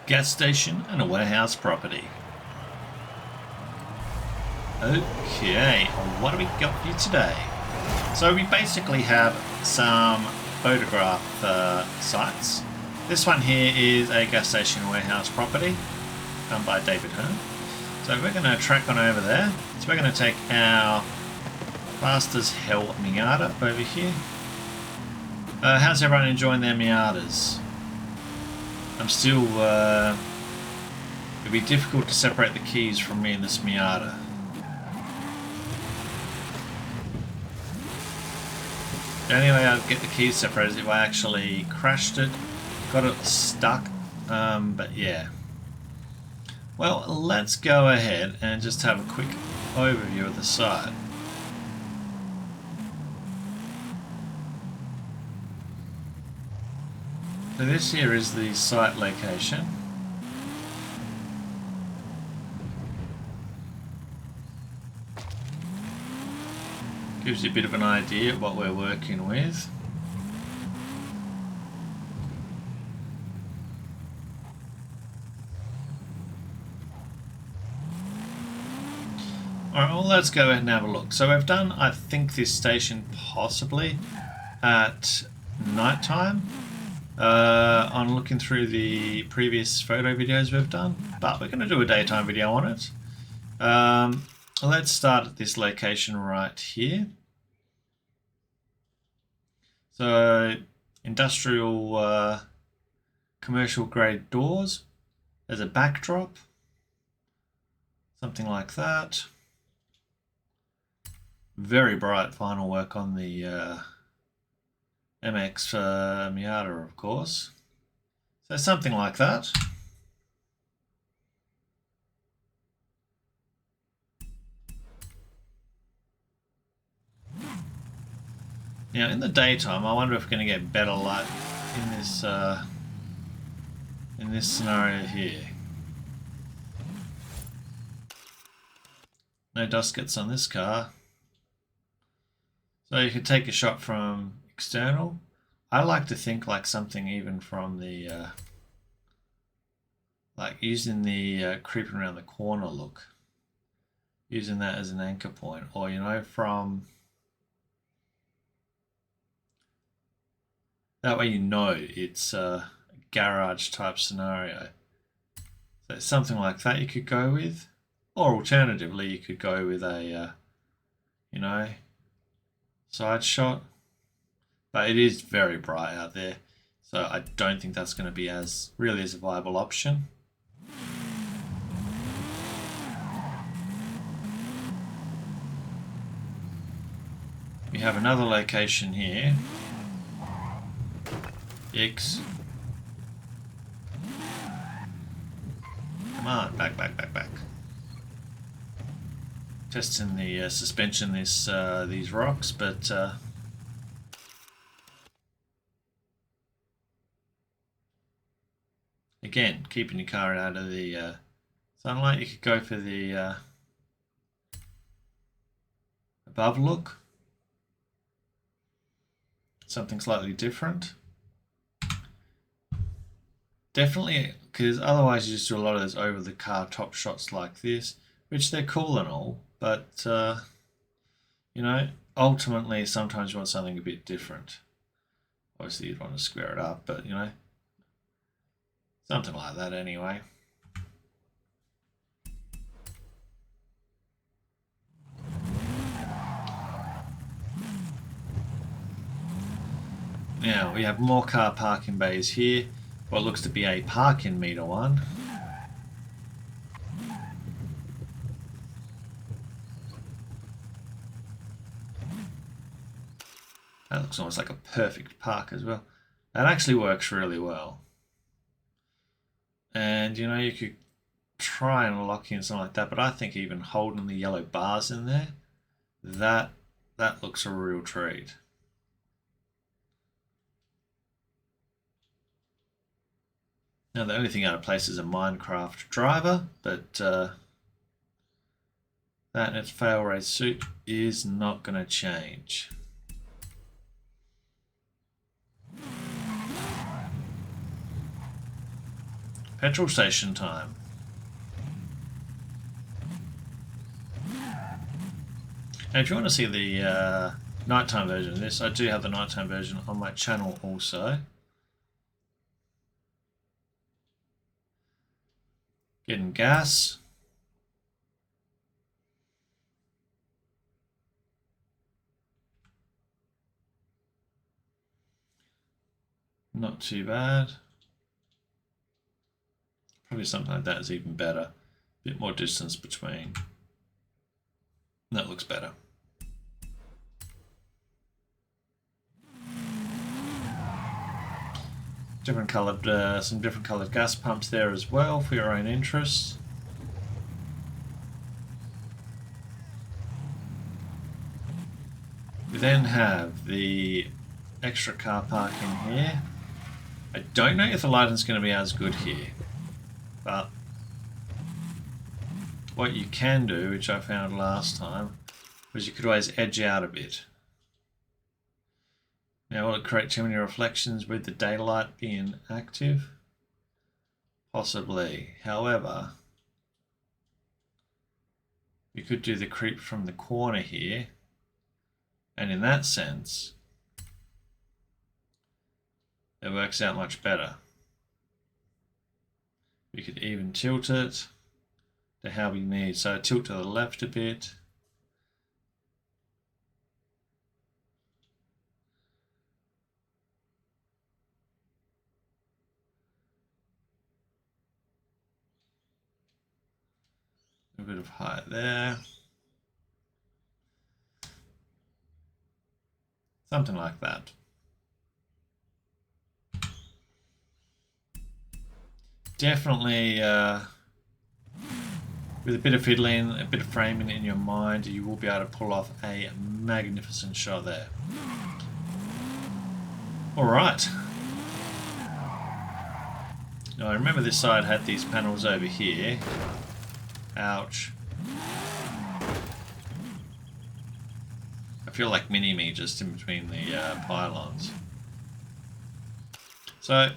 gas station and a warehouse property. Okay, what do we got for you today? So we basically have some photograph sites. This one here is a gas station warehouse property done by David Hearn. So we're going to track on over there. So we're going to take our fast as hell Miata over here. How's everyone enjoying their Miatas? I'm still... it'd be difficult to separate the keys from me in this Miata. The only way I'd get the keys separated is if I actually crashed it, got it stuck, but yeah. Well, let's go ahead and just have a quick overview of the site. So this here is the site location. Gives you a bit of an idea of what we're working with. Alright, well let's go ahead and have a look. So we've done, I think, this station possibly at night time. I'm looking through the previous photo videos we've done, but we're going to do a daytime video on it. Let's start at this location right here. So, industrial commercial grade doors. There's a backdrop, something like that. Very bright vinyl work on the MX Miata, of course. So something like that. Now in the daytime, I wonder if we're going to get better light in this scenario here. No dust gets on this car. So you could take a shot from external. I like to think like something even from the like using the creeping around the corner look, using that as an anchor point, or you know, from that way you know it's a garage type scenario. So something like that you could go with, or alternatively you could go with a you know, side shot. But it is very bright out there, so I don't think that's going to be as really as a viable option. We have another location here. Yikes. Come on, back. Testing the suspension these rocks, but again, keeping your car out of the sunlight. You could go for the above look. Something slightly different. Definitely, because otherwise you just do a lot of those over the car top shots like this, which they're cool and all, but you know, ultimately sometimes you want something a bit different. Obviously you'd want to square it up, but you know, something like that anyway. Now we have more car parking bays here. What looks to be a parking meter one. That looks almost like a perfect park as well. That actually works really well. And you know, you could try and lock in something like that, but I think even holding the yellow bars in there, that looks a real treat. Now the only thing out of place is a Minecraft driver, but that and its fail race suit is not going to change. Petrol station time. And if you want to see the nighttime version of this, I do have the nighttime version on my channel also. Getting gas. Not too bad. Probably something like that is even better. Bit more distance between. That looks better. Different coloured, some different coloured gas pumps there as well for your own interest. We then have the extra car park in here. I don't know if the lighting's going to be as good here, but what you can do, which I found last time, was you could always edge out a bit. Now, will it create too many reflections with the daylight being active? Possibly. However, you could do the creep from the corner here, and in that sense, it works out much better. We could even tilt it to how we need. So tilt to the left a bit. A bit of height there. Something like that. Definitely with a bit of fiddling, a bit of framing in your mind, you will be able to pull off a magnificent shot there. Alright. Now I remember this side had these panels over here. Ouch. I feel like mini-me just in between the pylons. So,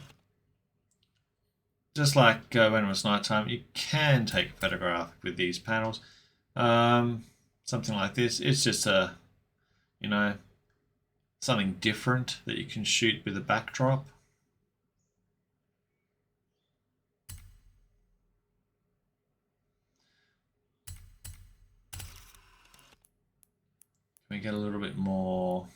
just like when it was nighttime, you can take a photograph with these panels. Something like this. It's just a, you know, something different that you can shoot with a backdrop. Can we get a little bit more?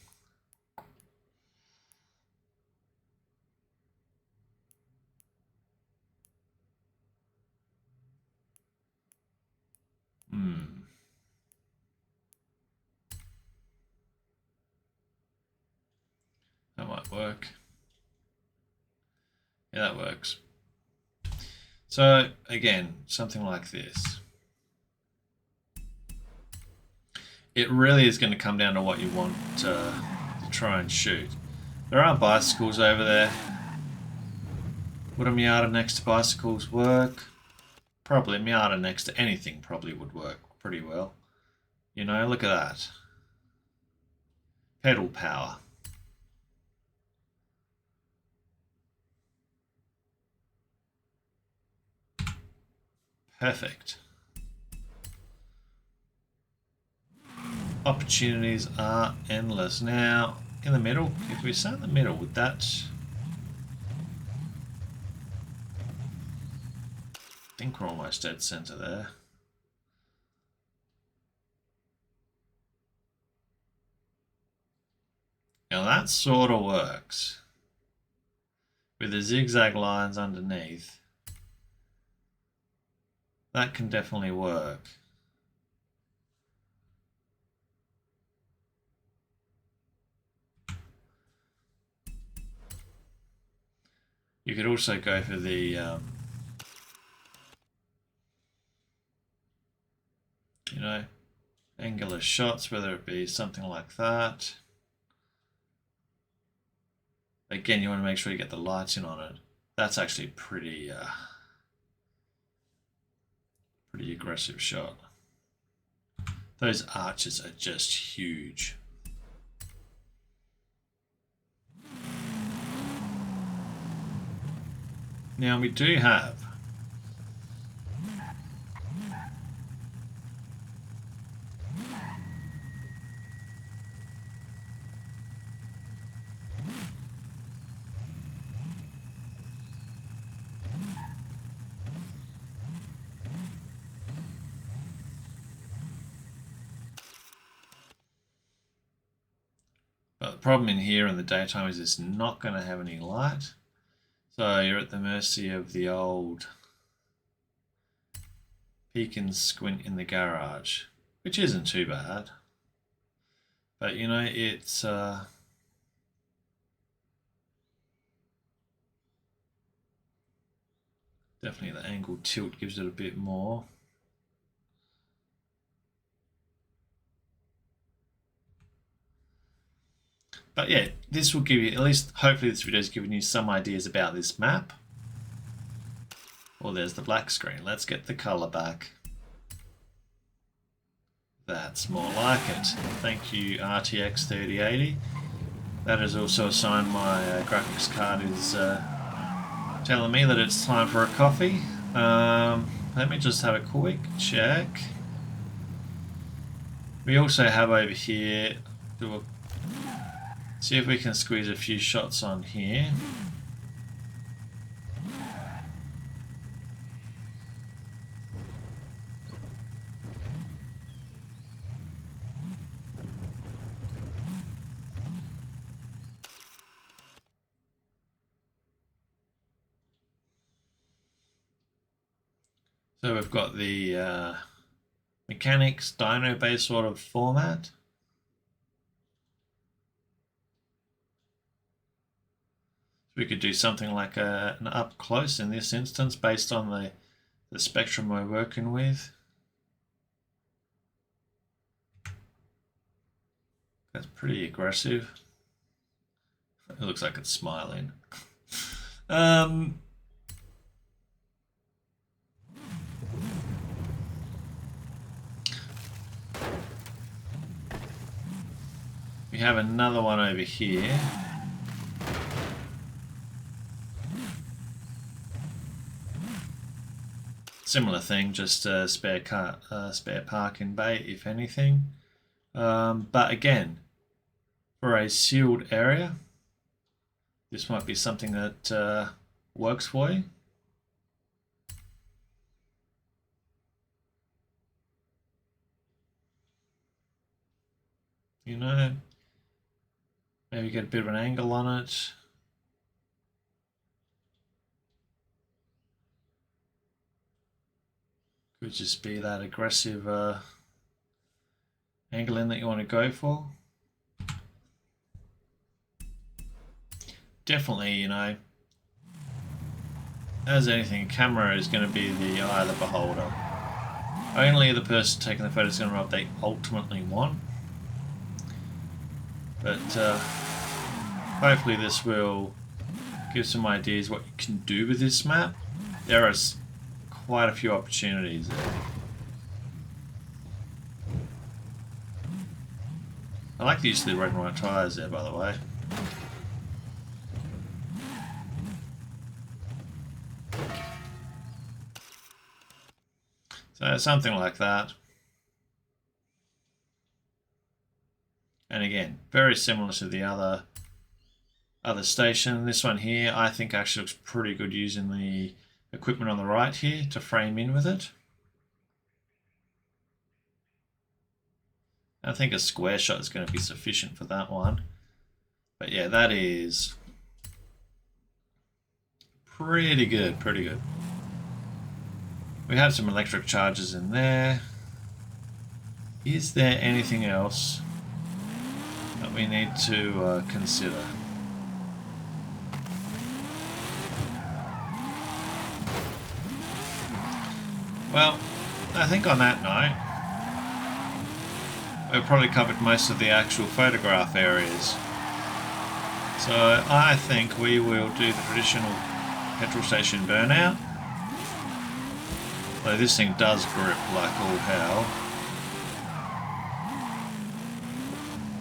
That might work. Yeah, that works. So again, something like this. It really is going to come down to what you want to try and shoot. There are bicycles over there. Would a Miata next to bicycles work? Probably. A Miata next to anything probably would work pretty well. You know, look at that. Pedal power. Perfect. Opportunities are endless. Now, in the middle, if we start in the middle with that, I think we're almost dead center there. Now that sort of works. With the zigzag lines underneath, that can definitely work. You could also go for the you know, angular shots, whether it be something like that. Again, you want to make sure you get the lights in on it. That's actually pretty aggressive shot. Those arches are just huge. Now we do have But the problem in here in the daytime is it's not going to have any light. So you're at the mercy of the old peek and squint in the garage, which isn't too bad. But you know, it's definitely the angle tilt gives it a bit more. But yeah, this will give you, at least hopefully this video has given you some ideas about this map. Well, there's the black screen. Let's get the color back. That's more like it. Thank you, RTX 3080. That is also a sign my graphics card is telling me that it's time for a coffee. Let me just have a quick check. We also have over here, see if we can squeeze a few shots on here. So we've got the mechanics dyno based sort of format. We could do something like an up close in this instance based on the spectrum we're working with. That's pretty aggressive. It looks like it's smiling. We have another one over here. Similar thing, just a spare parking bay, if anything. But again, for a sealed area, this might be something that works for you. You know, maybe get a bit of an angle on it. Could just be that aggressive angling that you want to go for. Definitely, you know, as anything, camera is going to be the eye of the beholder. Only the person taking the photo is going to know what they ultimately want. But hopefully this will give some ideas what you can do with this map. There are quite a few opportunities there. I like the use of the red and white tyres there, by the way. So something like that. And again, very similar to the other station. This one here, I think actually looks pretty good using the equipment on the right here to frame in with it. I think a square shot is going to be sufficient for that one. But yeah, that is pretty good, pretty good. We have some electric charges in there. Is there anything else that we need to consider? Well, I think on that note, we've probably covered most of the actual photograph areas. So I think we will do the traditional petrol station burnout. Though this thing does grip like all hell.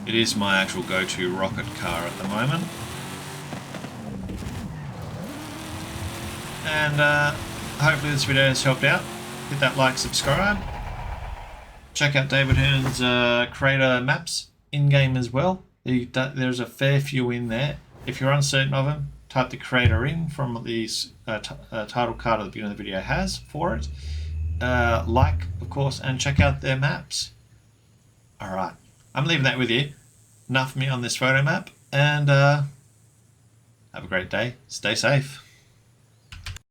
It is my actual go-to rocket car at the moment. And hopefully this video has helped out. Hit that like, subscribe. Check out David Hearn's creator maps in-game as well. There's a fair few in there. If you're uncertain of them, type the creator in from the title card at the beginning of the video has for it. Like, of course, and check out their maps. Alright, I'm leaving that with you. enough for me on this photo map, and have a great day. Stay safe.